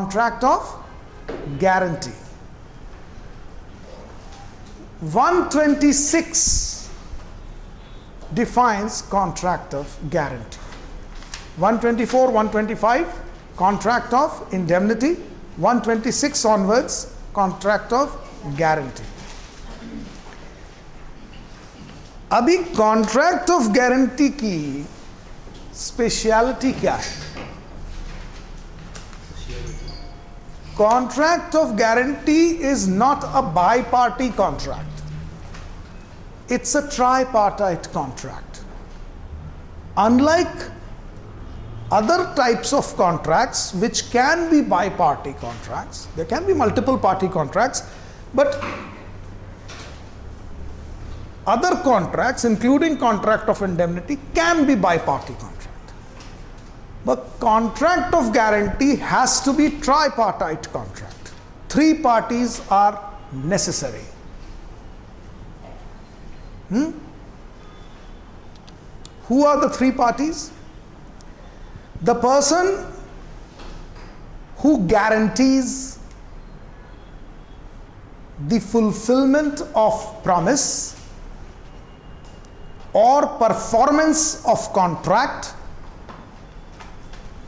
contract of guarantee. 126 defines contract of guarantee. 124, 125, contract of indemnity. 126 onwards, contract of guarantee. अभी contract of guarantee की speciality क्या है? Contract of guarantee is not a bi-party contract. It's a tripartite contract. Unlike other types of contracts which can be bi-party contracts, there can be multiple party contracts, but other contracts, including contract of indemnity, can be bi-party contract. But contract of guarantee has to be tripartite contract. Three parties are necessary. Who are the three parties? The person who guarantees the fulfillment of promise or performance of contract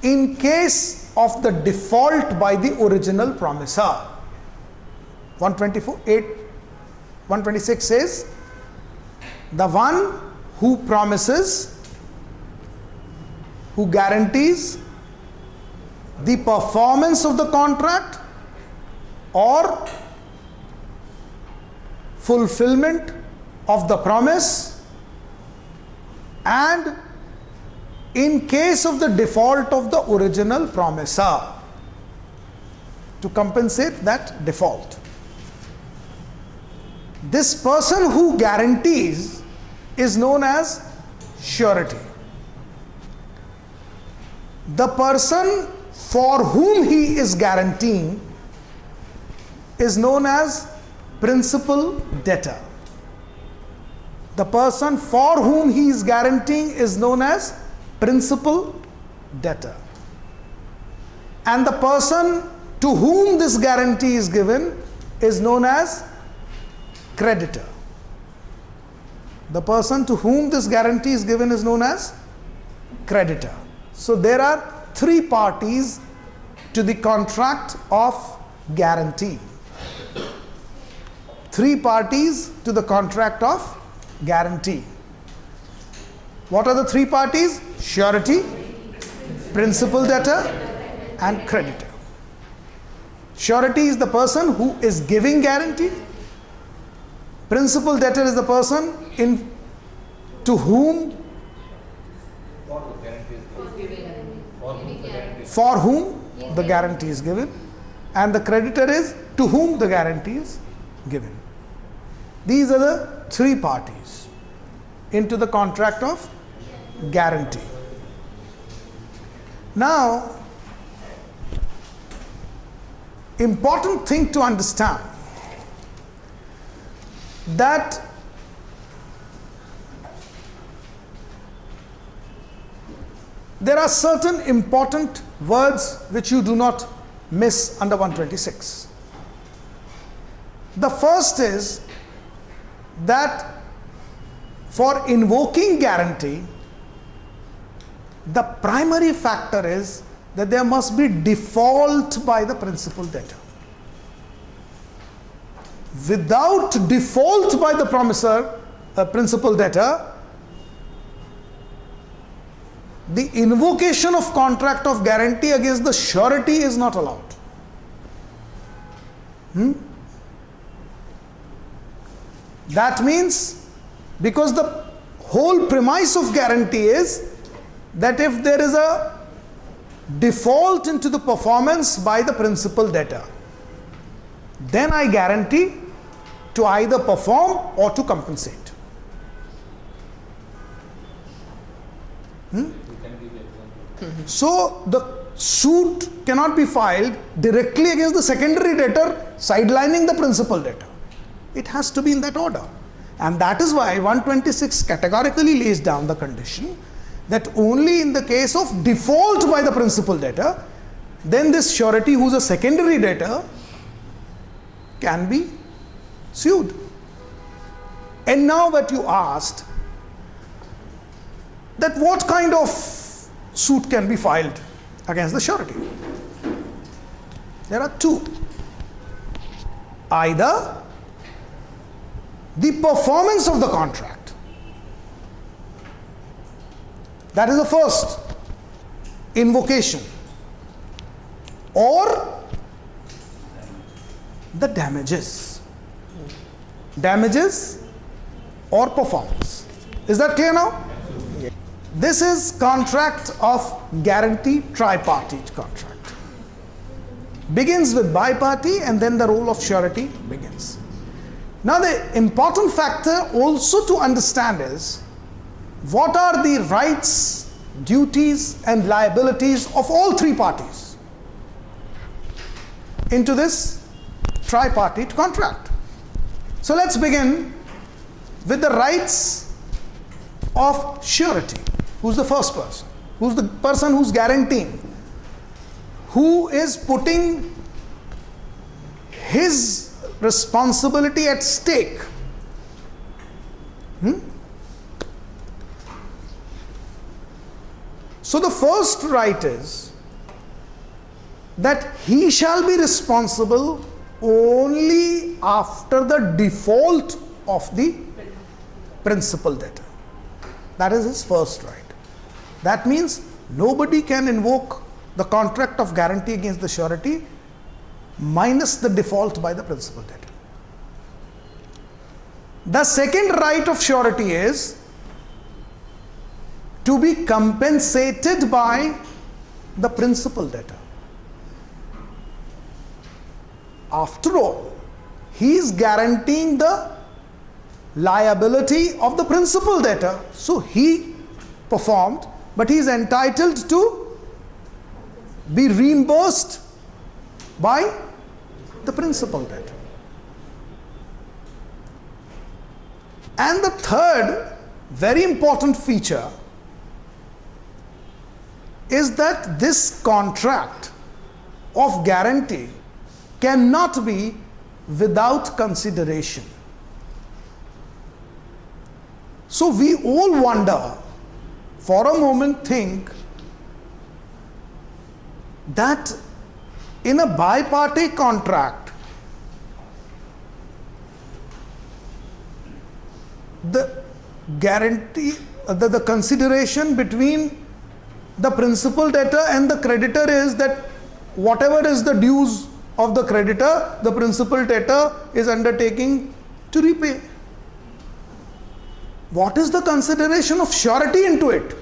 in case of the default by the original promisor. 126 says, the one who promises, who guarantees the performance of the contract or fulfillment of the promise, and in case of the default of the original promisor, to compensate that default. This person who guarantees is known as surety. The person for whom he is guaranteeing is known as principal debtor. The person for whom he is guaranteeing is known as principal debtor. And the person to whom this guarantee is given is known as creditor. The person to whom this guarantee is given is known as creditor. So there are three parties to the contract of guarantee. Three parties to the contract of guarantee. What are the three parties? Surety, principal debtor, and creditor. Surety is the person who is giving guarantee. Principal debtor is the person to whom, for whom the guarantee is given, and the creditor is to whom the guarantee is given. These are the three parties into the contract of guarantee. Now, important thing to understand that there are certain important words which you do not miss under 126. The first is that for invoking guarantee, the primary factor is that there must be default by the principal debtor. Without default by the promisor, principal debtor, the invocation of contract of guarantee against the surety is not allowed. That means, because the whole premise of guarantee is that if there is a default into the performance by the principal debtor, then I guarantee to either perform or to compensate. So the suit cannot be filed directly against the secondary debtor, sidelining the principal debtor. It has to be in that order. And that is why 126 categorically lays down the condition that only in the case of default by the principal debtor then this surety, who's a secondary debtor, can be sued. And now that you asked, that what kind of suit can be filed against the surety? There are two. Either the performance of the contract, that is the first invocation, or the damages. Damages or performance. Is that clear now? This is contract of guarantee, tripartite contract. Begins with bi-party and then the role of surety begins. Now the important factor also to understand is what are the rights, duties and liabilities of all three parties into this tripartite contract. So let's begin with the rights of surety. Who's the first person? Who's the person who's guaranteeing? Who is putting his responsibility at stake? So the first right is that he shall be responsible only after the default of the principal debtor. That is his first right. That means nobody can invoke the contract of guarantee against the surety minus the default by the principal debtor. The second right of surety is to be compensated by the principal debtor. After all, he is guaranteeing the liability of the principal debtor. So he performed, but he is entitled to be reimbursed by the principal debtor. And the third very important feature is that this contract of guarantee cannot be without consideration. So we all wonder, for a moment think, that in a bi-party contract, the guarantee, the consideration between the principal debtor and the creditor is that whatever is the dues of the creditor, the principal debtor is undertaking to repay. What is the consideration of surety into it?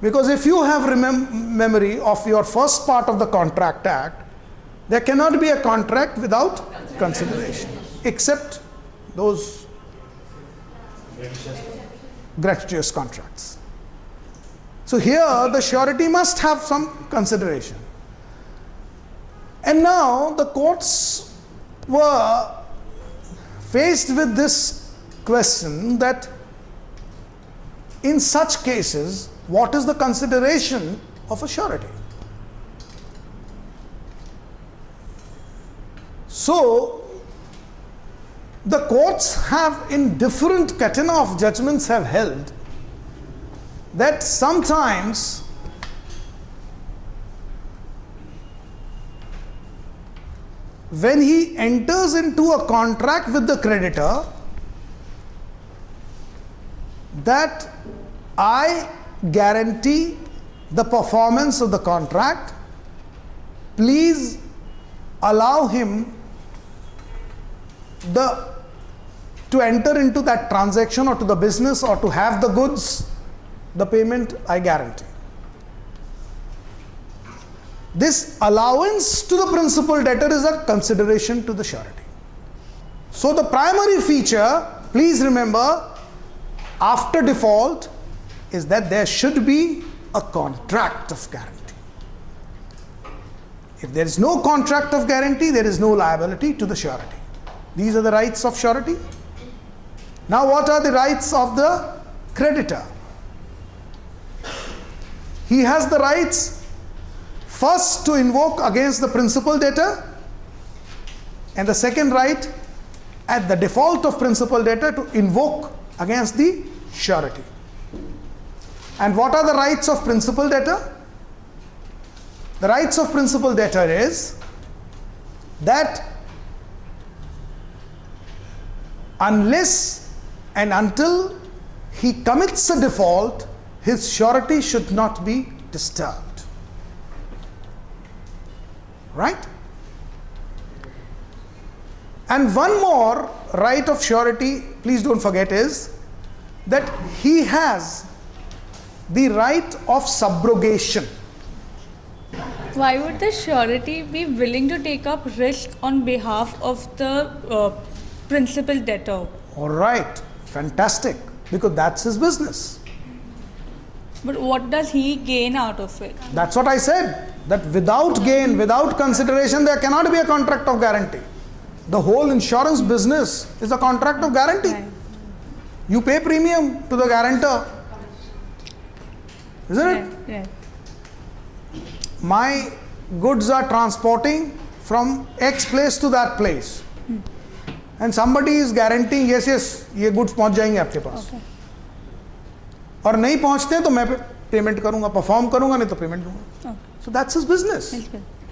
Because if you have memory of your first part of the Contract Act, there cannot be a contract without consideration, except those gratuitous contracts. So here the surety must have some consideration. And now the courts were faced with this question that in such cases, what is the consideration of a surety? So the courts have, in different catena of judgments, have held that sometimes when he enters into a contract with the creditor, that I guarantee the performance of the contract, please allow him to enter into that transaction or to the business or to have the goods, the payment I guarantee. This allowance to the principal debtor is a consideration to the surety. So the primary feature, please remember, after default is that there should be a contract of guarantee. If there is no contract of guarantee, there is no liability to the surety. These are the rights of surety. Now what are the rights of the creditor? He has the rights first to invoke against the principal debtor, and the second right at the default of principal debtor to invoke against the surety. And what are the rights of principal debtor? The rights of principal debtor is that unless and until he commits a default, his surety should not be disturbed. Right? And one more right of surety, please don't forget, is that he has the right of subrogation. Why would the surety be willing to take up risk on behalf of the principal debtor? All right, fantastic, because that's his business. But what does he gain out of it? That's what I said, that without gain, without consideration, there cannot be a contract of guarantee. The whole insurance business is a contract of guarantee. Right. You pay premium to the guarantor, isn't it? Right. My goods are transporting from X place to that place, and somebody is guaranteeing, yes, ये goods पहुंच जाएंगे आपके पास. Okay. और नहीं पहुंचते तो मैं payment करूंगा, परफॉर्म करूंगा, नहीं तो पेमेंट दूंगा. Okay. So that's his business.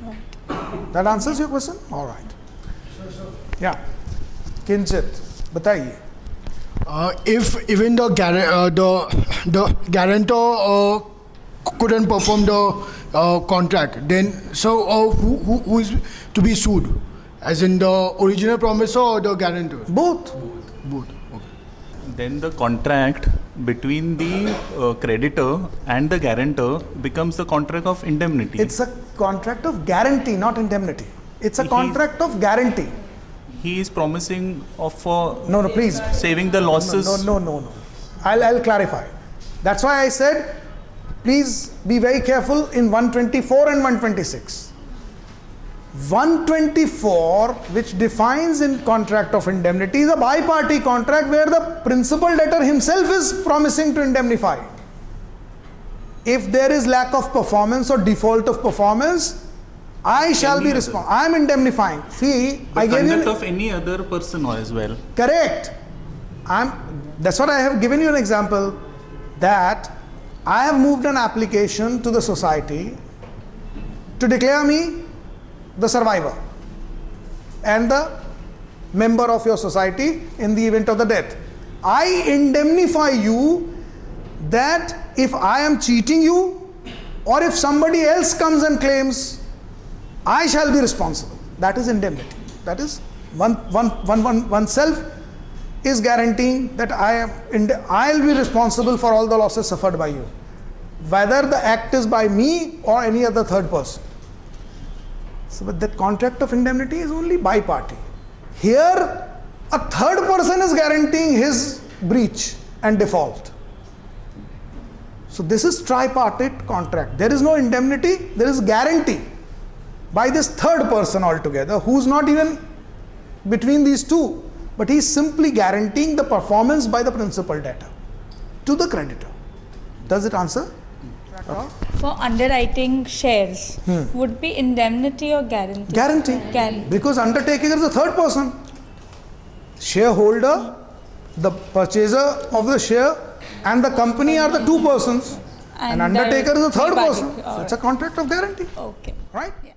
Right. That answers your question? All right. Yeah. Kinchit, बताइए. If even the guarantor couldn't perform the contract, then so who is to be sued? As in the original promisor or the guarantor? Both. Both. Okay. Then the contract between the creditor and the guarantor becomes the contract of indemnity. It's a contract of guarantee, not indemnity. It's a contract of guarantee. He is promising of No, please. saving the losses. No. I'll clarify. That's why I said, please be very careful in 124 and 126. 124, which defines in contract of indemnity, is a bi-party contract where the principal debtor himself is promising to indemnify. If there is lack of performance or default of performance, I shall be responsible. I am indemnifying. See, The I gave conduct you of any other person as well. correct. That's what I have given you an example, that I have moved an application to the society to declare me the survivor and the member of your society in the event of the death. I indemnify you that if I am cheating you, or if somebody else comes and claims, I shall be responsible. That is indemnity. That is oneself is guaranteeing that I'll be responsible for all the losses suffered by you, whether the act is by me or any other third person. So, but that contract of indemnity is only bi-party. Here, a third person is guaranteeing his breach and default. So, this is tripartite contract. There is no indemnity, there is guarantee by this third person altogether, who's not even between these two, but he is simply guaranteeing the performance by the principal debtor to the creditor. Does it answer? For underwriting shares, would be indemnity or guarantee? Guarantee. Because undertaker is the third person. Shareholder, the purchaser of the share, and the company are the two persons. And undertaker is the third person. So it's a contract of guarantee. Okay. Right? Yeah.